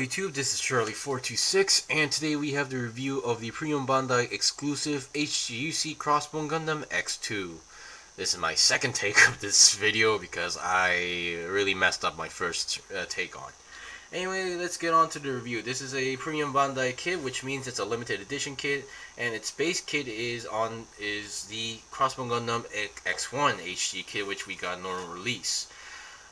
YouTube, this is Charlie426, and today we have the review of the P-Bandai exclusive HGUC Crossbone Gundam X-2. This is my second take of this video because I really messed up my first take on. Anyway, let's get on to the review. This is a P-Bandai kit, which means it's a limited edition kit, and its base kit is the Crossbone Gundam X1 HD kit, which we got normal release.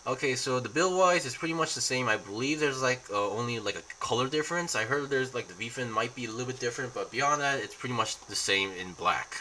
Okay, so the build wise is pretty much the same. I believe there's only a color difference. I heard there's the V-fin might be a little bit different, but beyond that it's pretty much the same in black.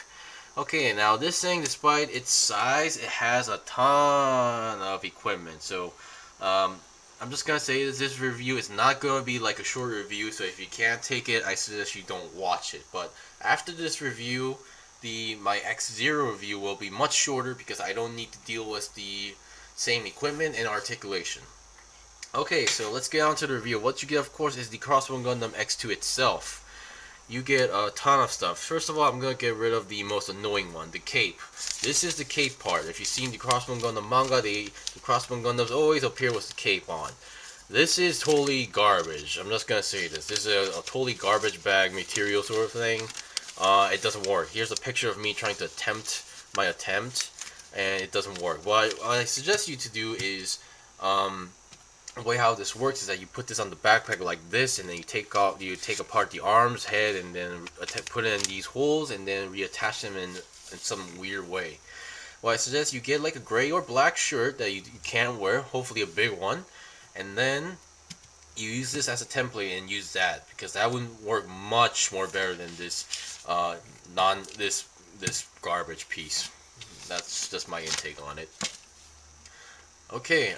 Okay, now this thing, despite its size, it has a ton of equipment. So I'm just gonna say this review is not gonna be like a short review, so if you can't take it, I suggest you don't watch it. But after this review, my X0 review will be much shorter because I don't need to deal with the same equipment and articulation. Okay, so let's get on to the review. What you get, of course, is the Crossbone Gundam X2 itself. You get a ton of stuff. First of all, I'm going to get rid of the most annoying one, the cape. This is the cape part. If you've seen the Crossbone Gundam manga, the Crossbone Gundams always appear with the cape on. This is totally garbage. I'm just going to say this. This is a totally garbage bag material sort of thing. It doesn't work. Here's a picture of me trying to attempt my attempt, and it doesn't work. What I suggest you to do is, the way how this works is that you put this on the backpack like this, and then you take apart the arms, head, and then put it in these holes, and then reattach them in some weird way. Well, I suggest you get like a gray or black shirt that you can wear, hopefully a big one, and then you use this as a template and use that, because that would work much more better than this this garbage piece. That's just my intake on it. Okay,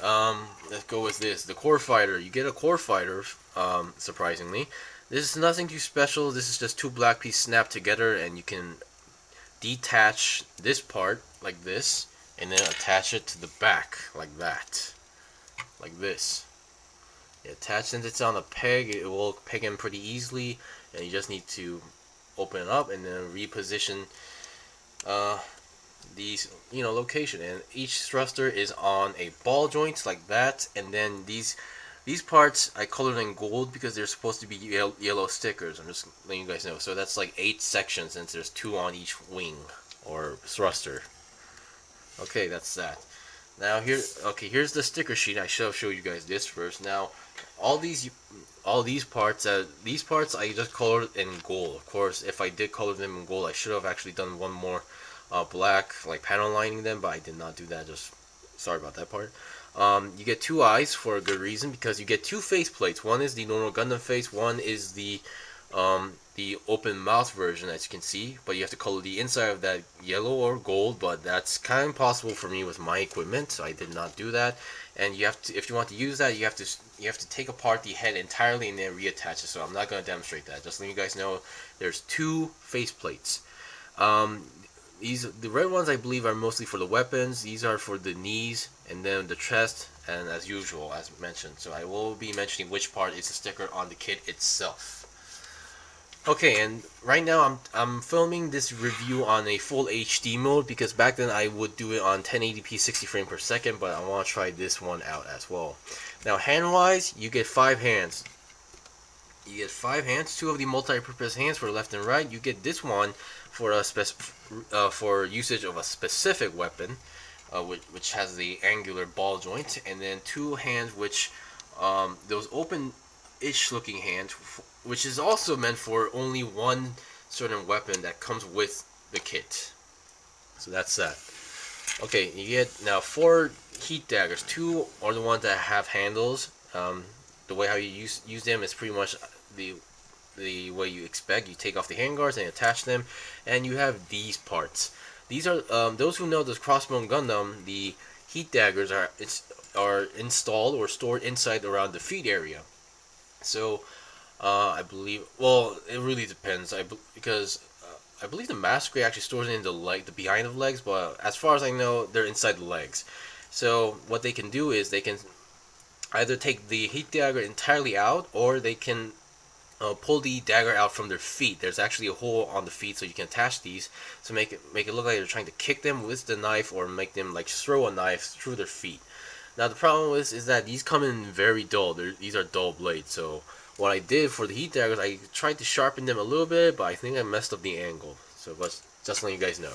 let's go with this. The core fighter. You get a core fighter, surprisingly. This is nothing too special. This is just two black pieces snapped together, and you can detach this part like this, and then attach it to the back like that. Like this. You attach, since it's on a peg, it will peg in pretty easily, and you just need to open it up and then reposition these location, and each thruster is on a ball joint like that, and then these parts I colored in gold because they're supposed to be yellow stickers. I'm just letting you guys know. So that's like 8 sections, since there's 2 on each wing or thruster. Okay, that's that. Now here's the sticker sheet. I should show you guys this first. Now all these parts I just colored in gold. Of course, if I did color them in gold, I should have actually done one more black, like panel lining them, but I did not do that. Just sorry about that part. You get 2 eyes for a good reason, because you get 2 face plates. One is the normal Gundam face, one is the open mouth version, as you can see, but you have to color the inside of that yellow or gold, but that's kind of impossible for me with my equipment, so I did not do that. And you have to, if you want to use that, you have to take apart the head entirely and then reattach it. So I'm not going to demonstrate that. Just letting you guys know there's 2 face plates. The red ones I believe are mostly for the weapons. These are for the knees and then the chest, and as usual, as mentioned. So I will be mentioning which part is the sticker on the kit itself. Okay, and right now I'm filming this review on a full HD mode, because back then I would do it on 1080p 60 frames per second, but I want to try this one out as well. Now hand wise, you get 5 hands. You get 5 hands, 2 of the multi-purpose hands for left and right. You get this one for for usage of a specific weapon, which has the angular ball joint, and then 2 hands which those open-ish looking hands, which is also meant for only one certain weapon that comes with the kit. So that's that. Okay, you get now 4 heat daggers. 2 are the ones that have handles. The way how you use them is pretty much the way you expect. You take off the handguards and attach them, and you have these parts. These are those who know this Crossbone Gundam. The heat daggers are installed or stored inside around the feet area. So I believe, well, it really depends. Because I believe the master actually stores it in the behind of legs, but as far as I know, they're inside the legs. So what they can do is they can either take the heat dagger entirely out, or they can pull the dagger out from their feet. There's actually a hole on the feet, so you can attach these to make it look like you're trying to kick them with the knife, or make them like throw a knife through their feet. Now the problem is that these come in very dull. These are dull blades, so what I did for the heat daggers, I tried to sharpen them a little bit, but I think I messed up the angle. So just letting you guys know.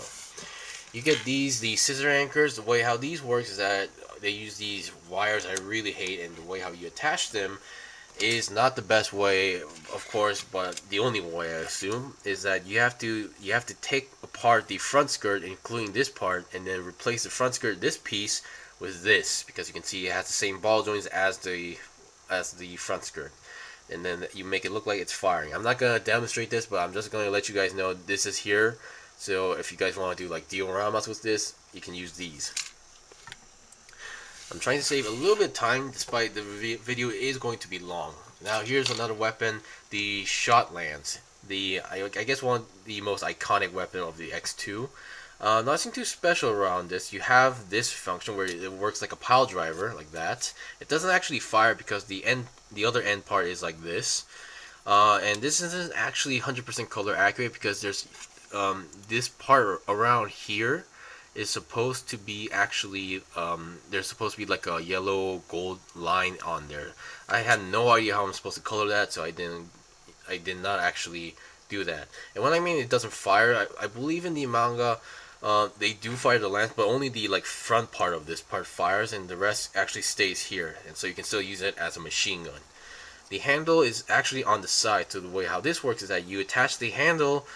You get the scissor anchors. The way how these works is that they use these wires I really hate, and the way how you attach them is not the best way, of course, but the only way I assume is that you have to take apart the front skirt, including this part, and then replace the front skirt, this piece, with this, because you can see it has the same ball joints as the front skirt, and then you make it look like it's firing. I'm not gonna demonstrate this, but I'm just gonna let you guys know this is here. So if you guys want to do like dioramas with this, you can use these. I'm trying to save a little bit of time, despite the video is going to be long. Now here's another weapon, the shot lance. I guess one of the most iconic weapon of the X-2. Nothing too special around this. You have this function where it works like a pile driver, like that. It doesn't actually fire because the other end part is like this. And this isn't actually 100% color accurate because there's this part around here is supposed to be actually there's supposed to be like a yellow gold line on there. I had no idea how I'm supposed to color that, so I did not actually do that. And when I mean it doesn't fire, I believe in the manga they do fire the lance, but only the like front part of this part fires, and the rest actually stays here, and so you can still use it as a machine gun. The handle is actually on the side, so the way how this works is that you attach the handle,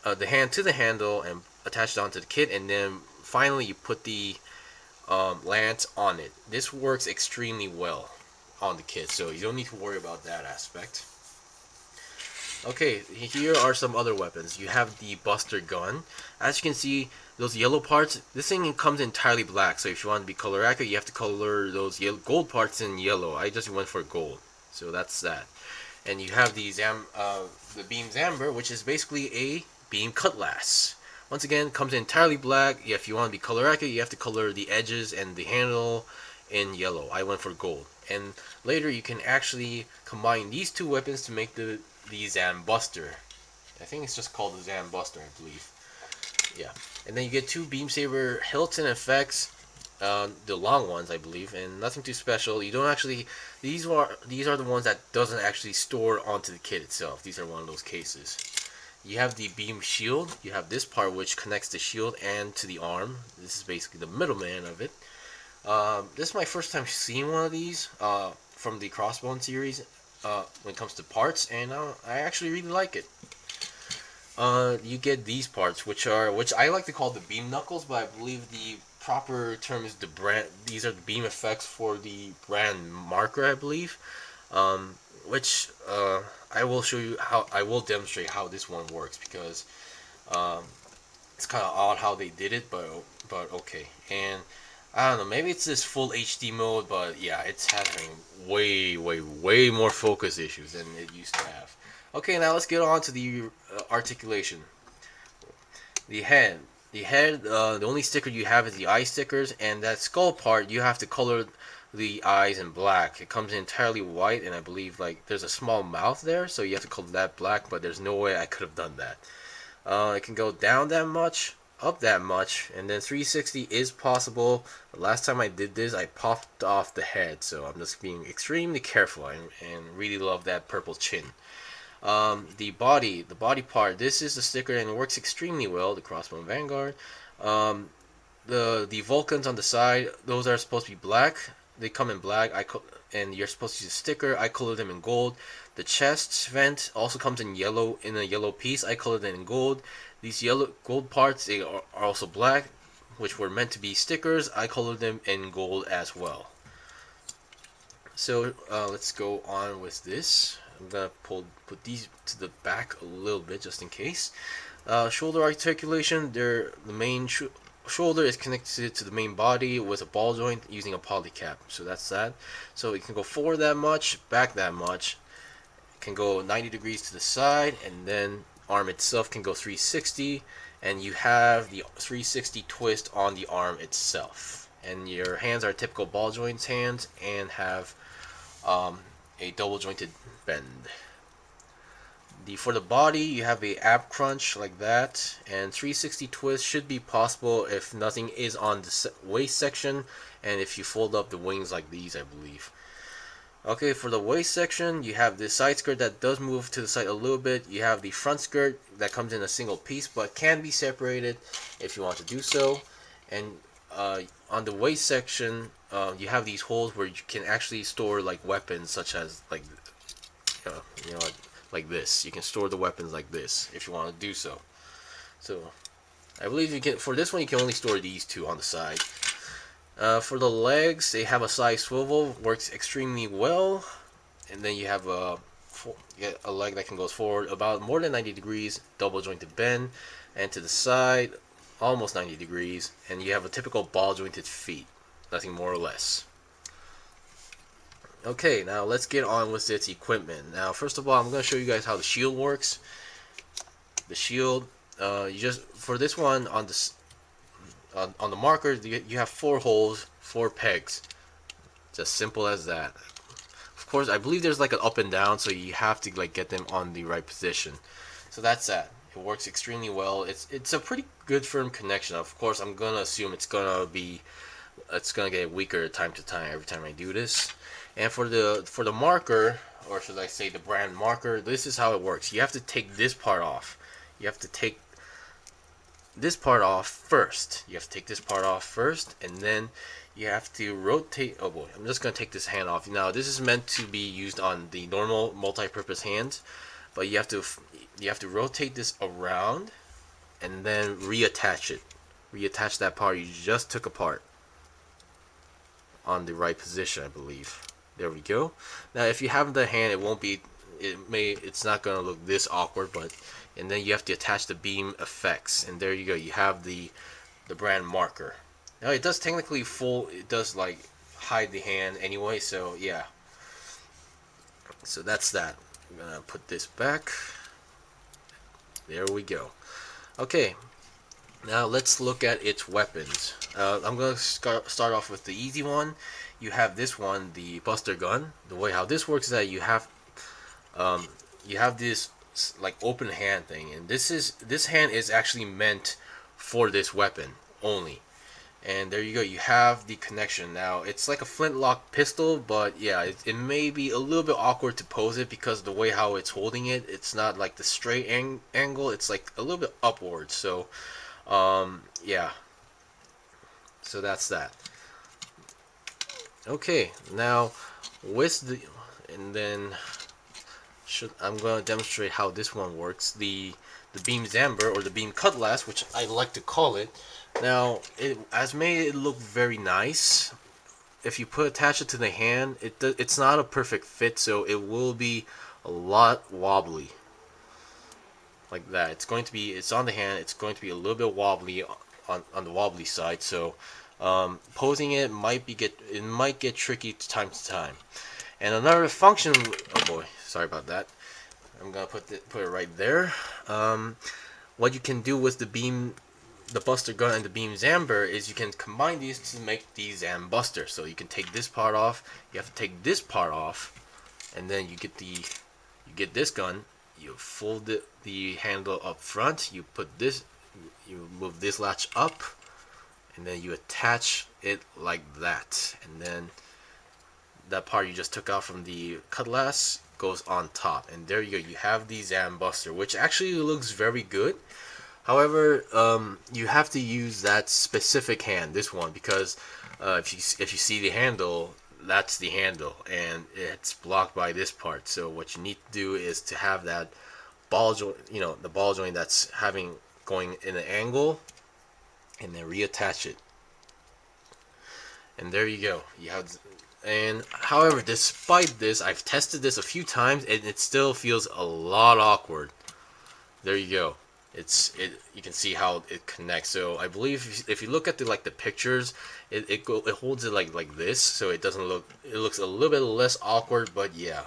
the hand to the handle, and attach it onto the kit, and then finally you put the lance on it. This works extremely well on the kit, so you don't need to worry about that aspect. Okay, here are some other weapons. You have the Buster gun. As you can see, those yellow parts, this thing comes entirely black, so if you want to be color accurate, you have to color those gold parts in yellow. I just went for gold, so that's that. And you have the beam Zamber, which is basically a beam cutlass. Once again, comes entirely black. If you want to be color accurate, you have to color the edges and the handle in yellow. I went for gold. And later you can actually combine these two weapons to make the Zambuster. I think it's just called the Zambuster, I believe. Yeah. And then you get two beam saber hilts and effects, the long ones, I believe, and nothing too special. You don't actually. These are the ones that doesn't actually store onto the kit itself. These are one of those cases. You have the beam shield. You have this part which connects the shield and to the arm. This is basically the middleman of it. This is my first time seeing one of these from the Crossbone series when it comes to parts, and I actually really like it. You get these parts, which I like to call the beam knuckles, but I believe the proper term is the brand. These are the beam effects for the brand marker, I believe. Which I will show you how. I will demonstrate how this one works, because it's kind of odd how they did it, but okay. And I don't know, maybe it's this full HD mode, but yeah, it's having way more focus issues than it used to have. Okay, now let's get on to the articulation. The head. The only sticker you have is the eye stickers, and that skull part you have to color the eyes in black. It comes in entirely white, and I believe like there's a small mouth there, so you have to color that black, but there's no way I could have done that. It can go down that much, up that much, and then 360 is possible. The last time I did this, I popped off the head, so I'm just being extremely careful and really love that purple chin. The body part, this is the sticker and it works extremely well, the Crossbone Vanguard. The Vulcans on the side, those are supposed to be black. They come in black, and you're supposed to use a sticker. I colored them in gold. The chest vent also comes in yellow, in a yellow piece. I colored them in gold. These gold parts, they are also black, which were meant to be stickers. I colored them in gold as well. So let's go on with this. I'm gonna put these to the back a little bit just in case. Shoulder articulation. The main shoulder is connected to the main body with a ball joint using a polycap. So that's that. So it can go forward that much, back that much. It can go 90 degrees to the side, and then arm itself can go 360, and you have the 360 twist on the arm itself. And your hands are typical ball joints hands and have a double jointed bend. For the body, you have a ab crunch like that, and 360 twist should be possible if nothing is on the waist section, and if you fold up the wings like these, I believe. Okay, for the waist section, you have this side skirt that does move to the side a little bit. You have the front skirt that comes in a single piece, but can be separated if you want to do so. And on the waist section, you have these holes where you can actually store like weapons, such as like you know like this. You can store the weapons like this if you want to do so. So I believe you can. For this one, you can only store these two on the side. For the legs, they have a side swivel, works extremely well, and then you have a leg that can go forward about more than 90 degrees, double jointed bend, and to the side almost 90 degrees, and you have a typical ball jointed feet, nothing more or less. Okay, now let's get on with its equipment. Now, first of all, I'm going to show you guys how the shield works. The shield, you just for this one on this. On the marker, you have 4 holes, 4 pegs. It's as simple as that. Of course, I believe there's like an up and down, so you have to like get them on the right position. So that's that. It works extremely well. It's a pretty good firm connection. Of course, I'm gonna assume it's gonna get weaker time to time every time I do this. And for the marker, or should I say the brand marker, this is how it works. You have to take this part off. You have to take this part off first. You have to take this part off first, and then you have to rotate. Oh boy, I'm just gonna take this hand off. Now this is meant to be used on the normal multi-purpose hands, but you have to rotate this around and then reattach it. Reattach that part you just took apart on the right position, I believe. There we go. Now if you have the hand, it's not gonna look this awkward, but and then you have to attach the beam effects, and there you go. You have the brand marker. Now it does technically it does like hide the hand anyway, so yeah. So that's that. I'm gonna put this back. There we go. Okay, now let's look at its weapons. I'm gonna start off with the easy one. You have this one, the Buster Gun. The way how this works is that you have this like open hand thing, and this hand is actually meant for this weapon only. And there you go, you have the connection. Now it's like a flintlock pistol, but yeah, it may be a little bit awkward to pose it because the way how it's holding it, it's not like the straight angle, it's like a little bit upward. So yeah, so that's that. Okay, now I'm going to demonstrate how this one works. The beam zamber, or the beam cutlass, which I like to call it. Now, it has made it look very nice. If you attach it to the hand, it's not a perfect fit, so it will be a lot wobbly. Like that. It's on the hand, it's going to be a little bit wobbly on the wobbly side, so posing it might get tricky time to time. And another function, oh boy, sorry about that. I'm gonna put it right there. What you can do with the Buster Gun and the beam zamber is you can combine these to make the Zam Buster. So you can take this part off. You have to take this part off, and then you get this gun. You fold the handle up front. You move this latch up, and then you attach it like that, and then that part you just took out from the cutlass goes on top, and there you go. You have the Zam Buster, which actually looks very good. However, you have to use that specific hand, this one, because if you see the handle, that's the handle, and it's blocked by this part. So what you need to do is to have that ball joint, the ball joint that's going in an angle, and then reattach it. And there you go. However, despite this, I've tested this a few times, and it still feels a lot awkward. There you go. You can see how it connects. So I believe if you look at the pictures, it holds it like this, so it looks a little bit less awkward. But yeah,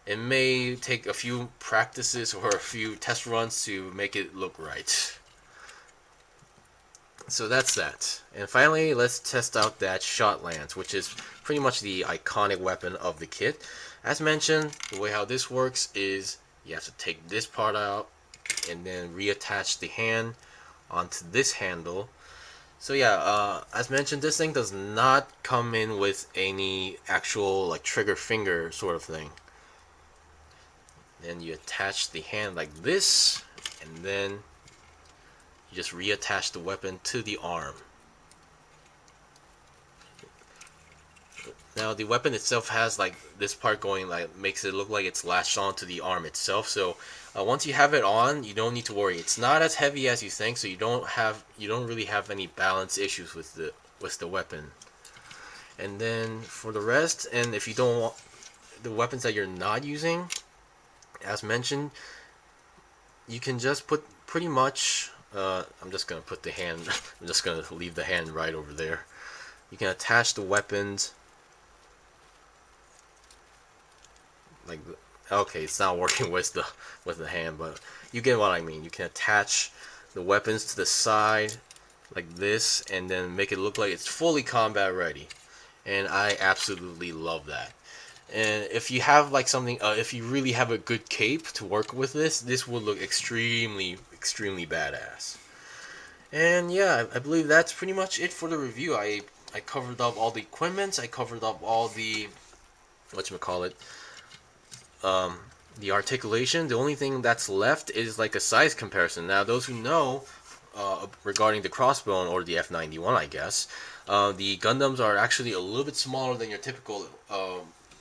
it may take a few practices or a few test runs to make it look right. So that's that. And finally, let's test out that shot lance, which is pretty much the iconic weapon of the kit. As mentioned, the way how this works is you have to take this part out and then reattach the hand onto this handle. So yeah, as mentioned, this thing does not come in with any actual like trigger finger sort of thing. Then you attach the hand like this, and then you just reattach the weapon to the arm. Now the weapon itself has like this part going, like makes it look like it's latched onto the arm itself. So once you have it on, you don't need to worry. It's not as heavy as you think, so you don't really have any balance issues with the weapon. And then for the rest, and if you don't want the weapons that you're not using, as mentioned, you can just put pretty much. I'm just gonna put the hand. I'm just gonna leave the hand right over there. You can attach the weapons. Like, okay, it's not working with the hand, but you get what I mean. You can attach the weapons to the side like this, and then make it look like it's fully combat ready. And I absolutely love that. And if you have like something, if you really have a good cape to work with this would look extremely badass. And yeah, I believe that's pretty much it for the review. I covered up all the equipment. I covered up all the whatchamacallit, the articulation. The only thing that's left is like a size comparison. Now, those who know regarding the Crossbone or the F91, I guess, the Gundams are actually a little bit smaller than your typical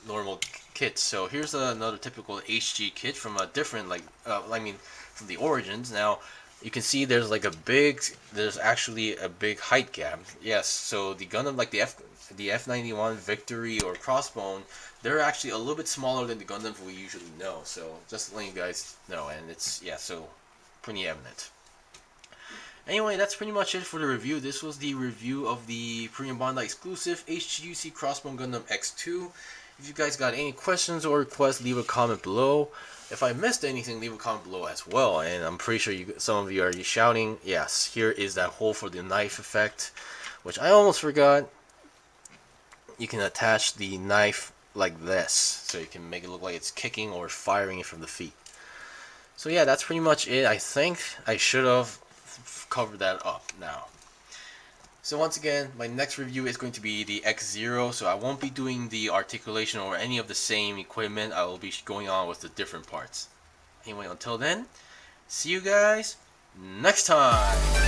normal kits. So here's another typical HG kit from a different, like, from the Origins. Now, you can see there's actually a big height gap. Yes, so the Gundam, like the F91 Victory or Crossbone, they're actually a little bit smaller than the Gundams we usually know. So just letting you guys know, and it's, yeah, so pretty evident. Anyway, that's pretty much it for the review. This was the review of the P-Bandai exclusive HGUC Crossbone Gundam X-2. If you guys got any questions or requests, leave a comment below. If I missed anything, leave a comment below as well. And I'm pretty sure some of you are shouting, yes, here is that hole for the knife effect, which I almost forgot. You can attach the knife like this, so you can make it look like it's kicking or firing it from the feet. So yeah, that's pretty much it. I think I should have covered that up now. So once again, my next review is going to be the X0, so I won't be doing the articulation or any of the same equipment. I will be going on with the different parts. Anyway, until then, see you guys next time!